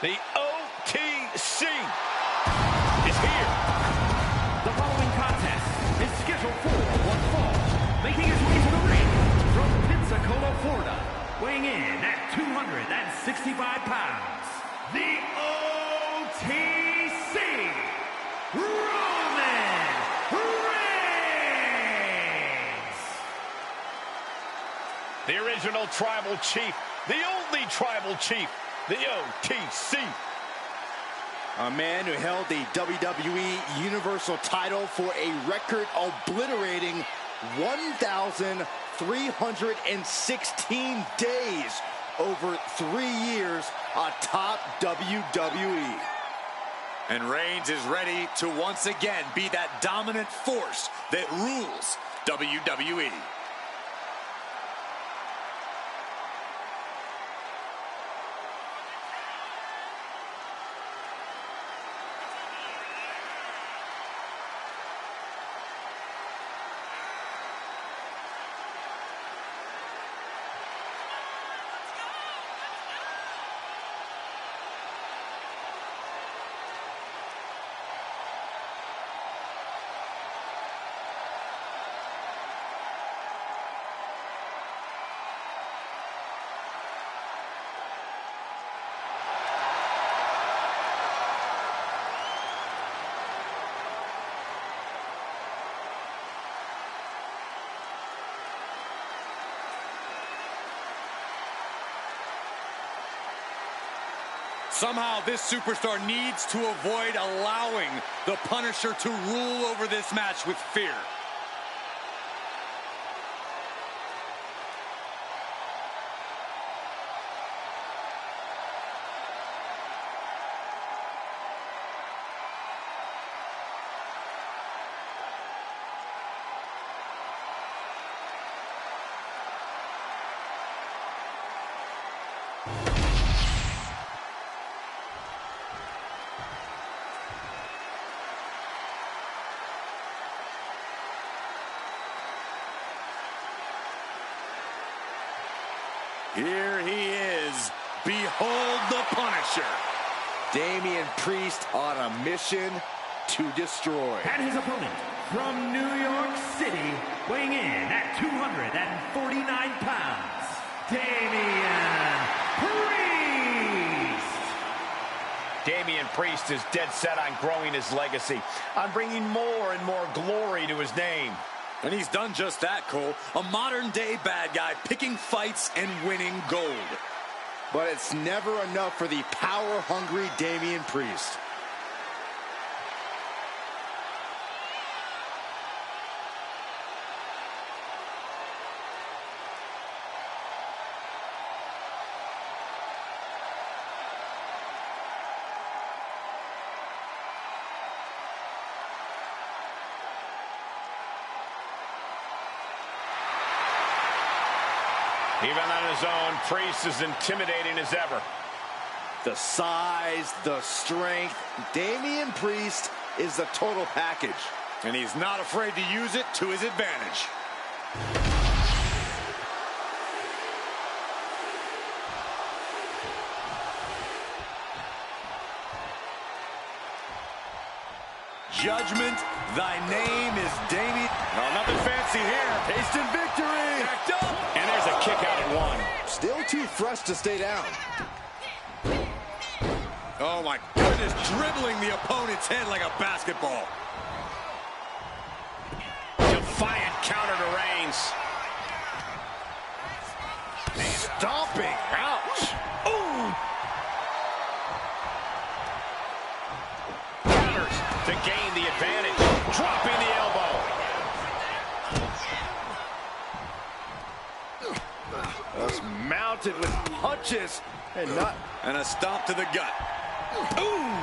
The OTC is here. The following contest is scheduled for one fall, making his way to the ring from Pensacola, Florida, weighing in at 265 pounds, the OTC, Roman Reigns. The original tribal chief, the only tribal chief, the OTC. A man who held the WWE Universal title for a record obliterating 1,316 days over 3 years atop WWE. And Reigns is ready to once again be that dominant force that rules WWE. Somehow this superstar needs to avoid allowing the Punisher to rule over this match with fear. Here he is. Behold the Punisher. Damian Priest on a mission to destroy. And his opponent from New York City, weighing in at 249 pounds, Damian Priest. Damian Priest is dead set on growing his legacy, on bringing more and more glory to his name. And he's done just that, Cole. A modern-day bad guy picking fights and winning gold. But it's never enough for the power-hungry Damian Priest. Even on his own, Priest is intimidating as ever. The size, the strength. Damian Priest is the total package. And he's not afraid to use it to his advantage. Judgment, thy name is Damian. No, nothing fancy here. Tasting victory. Backed up. And there's a kick out at one. Still too fresh to stay down. Oh my goodness, dribbling the opponent's head like a basketball. Defiant counter to Reigns. Stomping. Ouch. Ooh. Counters to gain the advantage. Dropping the elbow. Just mounted with punches and not. And a stomp to the gut. Ooh.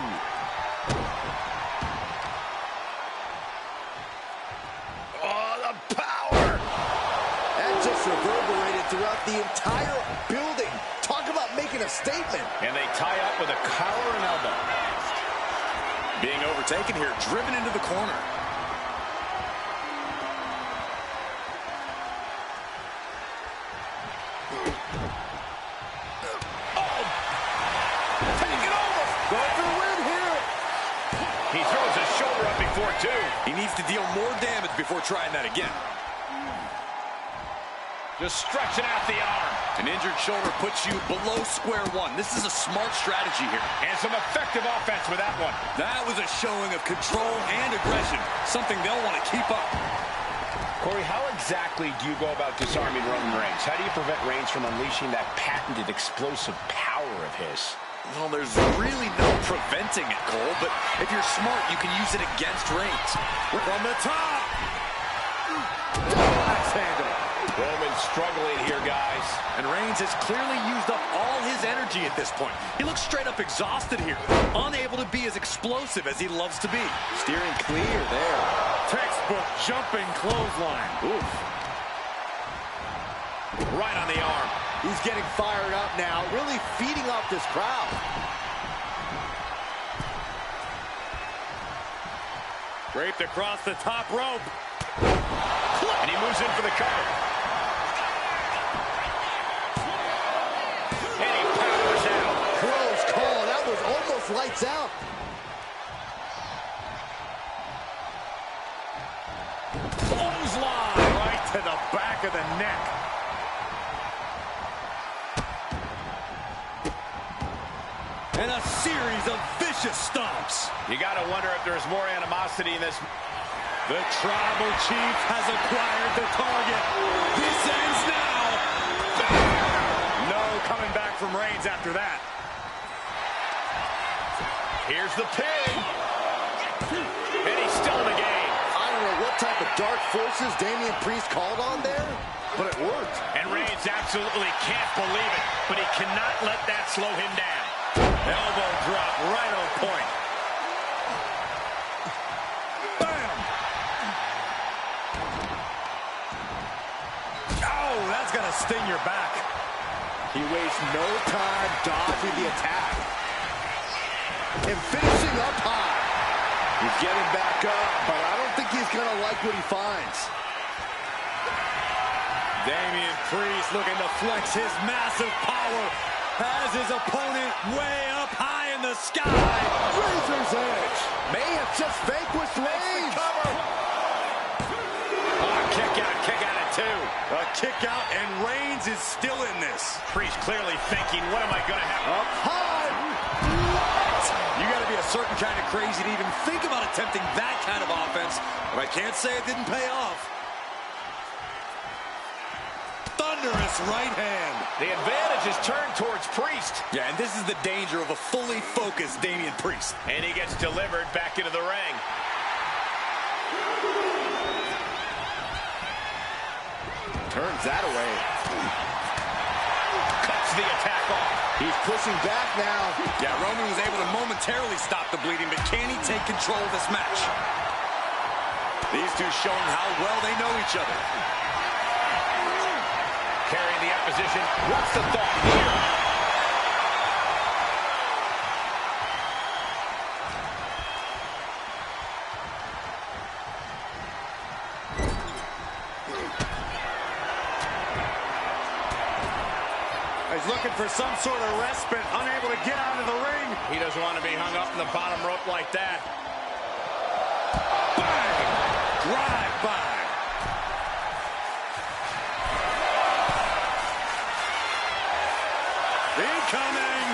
Oh, the power. That just reverberated throughout the entire building. Talk about making a statement. And they tie up with a collar and elbow. Being overtaken here, driven into the corner. Oh! Take it over! Go for a win here. He throws his shoulder up before two. He needs to deal more damage before trying that again. Just stretching out the arm. An injured shoulder puts you below square one. This is a smart strategy here. And some effective offense with that one. That was a showing of control and aggression, something they'll want to keep up. Corey, how exactly do you go about disarming Roman Reigns? How do you prevent Reigns from unleashing that patented explosive power of his? Well, there's really no preventing it, Cole, but if you're smart, you can use it against Reigns. From the top! Axe handle. Roman's struggling here, guys. And Reigns has clearly used up all his energy at this point. He looks straight up exhausted here, unable to be as explosive as he loves to be. Steering clear there. Textbook jumping clothesline. Oof. Right on the arm. He's getting fired up now, really feeding off this crowd. Draped across the top rope. And he moves in for the cover. And he powers out. Close call. That was almost lights out. Clothesline right to the back of the neck. And a series of vicious stomps. You got to wonder if there's more animosity in this. The tribal chief has acquired the target. This ends now. No coming back from Reigns after that. Here's the pin. And he's still in the game. I don't know what type of dark forces Damian Priest called on there, but it worked. And Reigns absolutely can't believe it, but he cannot let that slow him down. Elbow drop right on point. Bam! Oh, that's gonna sting your back. He wastes no time dodging the attack. And finishing up high. He's getting back up, but I don't think he's gonna like what he finds. Damian Priest looking to flex his massive power. Has his opponent way up high in the sky. Razor's Edge may have just vanquished Reigns. Kick out at 2. A kick out, and Reigns is still in this. Priest clearly thinking, what am I going to have? Up high. You got to be a certain kind of crazy to even think about attempting that kind of offense, but I can't say it didn't pay off. Thunderous right hand. The advantage is turned towards Priest. Yeah, and this is the danger of a fully focused Damian Priest. And he gets delivered back into the ring. Turns that away. Cuts the attack off. He's pushing back now. Yeah, Roman was able to momentarily stop the bleeding, but can he take control of this match? These two showing how well they know each other. Carrying the opposition. What's the thought here? He's looking for some sort of respite, unable to get out of the ring. He doesn't want to be hung up in the bottom rope like that. Bang! Drive by. Incoming!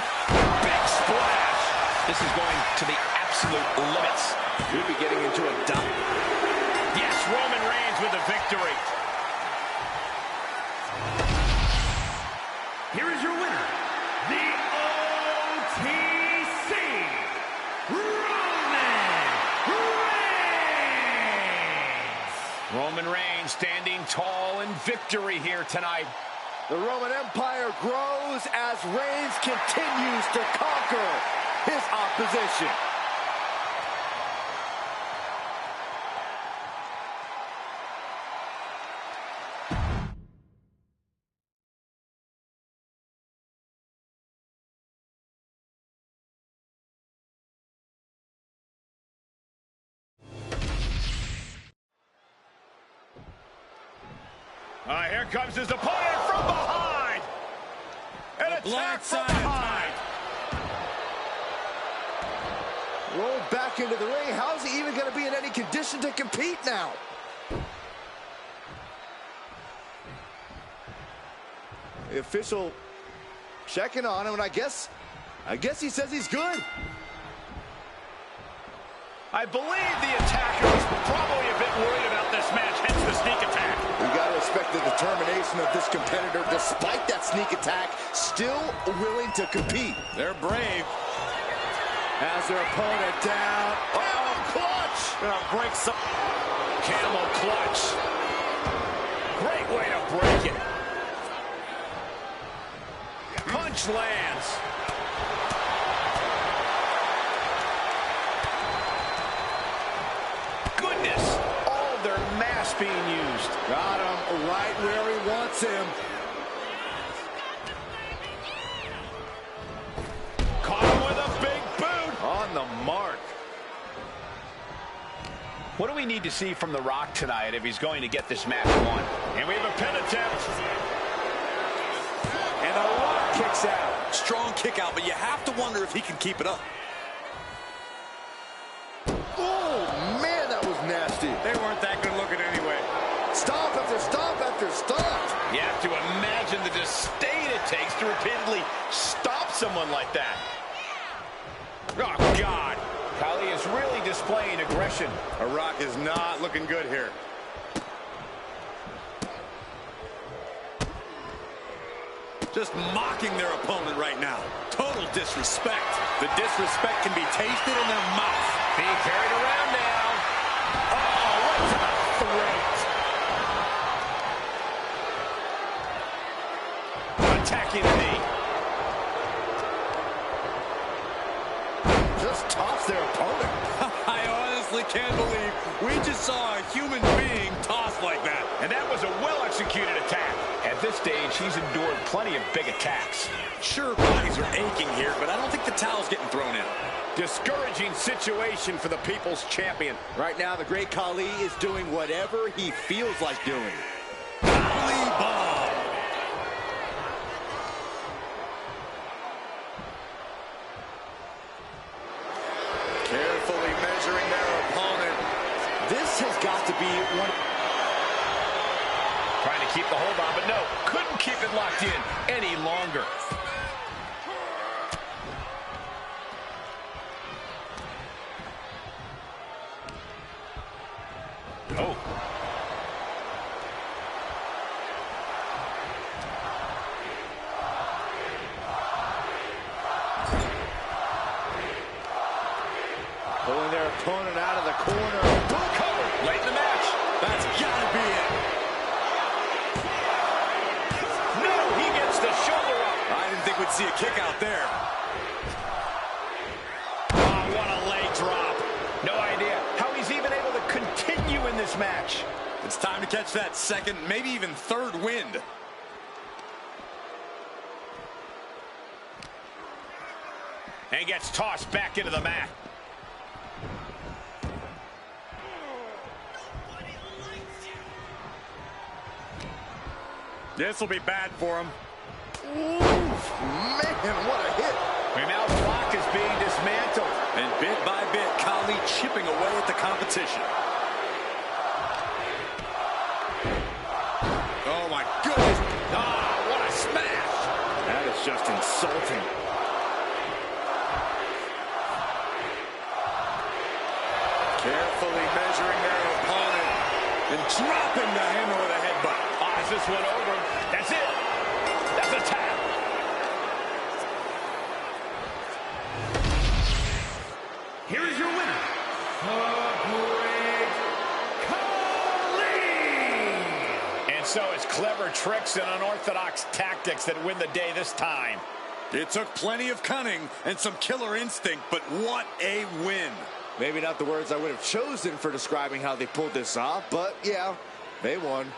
Big splash. This is going to the absolute limits. We'll be getting into a dump. Yes, Roman Reigns with the victory. Here is your winner, the OTC, Roman Roman Reigns. Reigns standing tall in victory here tonight. The Roman Empire grows as Reigns continues to conquer his opposition. Here comes his opponent from behind. An attack from behind. Rolled back into the ring. How's he even going to be in any condition to compete now? The official checking on him, and I guess he says he's good. I believe the attacker was probably a bit worried about this match, hence the sneak attack. We got to respect the determination of this competitor, despite that sneak attack, still willing to compete. They're brave. Has their opponent down. Oh, clutch! Gonna break some. Camel clutch. Great way to break it. Punch lands. Goodness, all their mass being used. Got him right where he wants him. Caught him with a big boot. On the mark. What do we need to see from The Rock tonight if he's going to get this match won? And we have a pin attempt. And The Rock kicks out. Strong kick out, but you have to wonder if he can keep it up. Oh, man, that was nasty. They weren't that good looking anyway. Stomp after stomp after stomp. You have to imagine the disdain it takes to repeatedly stop someone like that. Oh, God. Khali is really displaying aggression. The Rock is not looking good here. Just mocking their opponent right now. Total disrespect. The disrespect can be tasted in their mouth. Being carried around now. Oh, right to the throat. Attacking the knee. Just toss their opponent. I honestly can't believe we just saw a human being tossed like that. And that was a well-executed attack. At this stage, he's endured plenty of big attacks. Sure, bodies are aching here, but I don't think the towel's getting thrown out. Discouraging situation for the People's Champion. Right now, the great Khali is doing whatever he feels like doing. Khali bomb. got to be one. Trying to keep the hold on, but no, couldn't keep it locked in any longer. Oh. Pulling their opponent out of the corner. Cover late in the match. That's gotta be it. No, he gets the shoulder up. I didn't think we'd see a kick out there. Oh, what a leg drop. No idea how he's even able to continue in this match. It's time to catch that second, maybe even third wind. And gets tossed back into the mat. This will be bad for him. Ooh, man, what a hit. And now the Rock is being dismantled. And bit by bit, Khali chipping away at the competition. Oh, my goodness. Ah, what a smash. That is just insulting. Carefully measuring their opponent and dropping the hammer with a headbutt. Ah, is this one over? That's it. That's a tap. Here is your winner, the Great Khali! And so it's clever tricks and unorthodox tactics that win the day this time. It took plenty of cunning and some killer instinct, but what a win. Maybe not the words I would have chosen for describing how they pulled this off, but yeah, they won.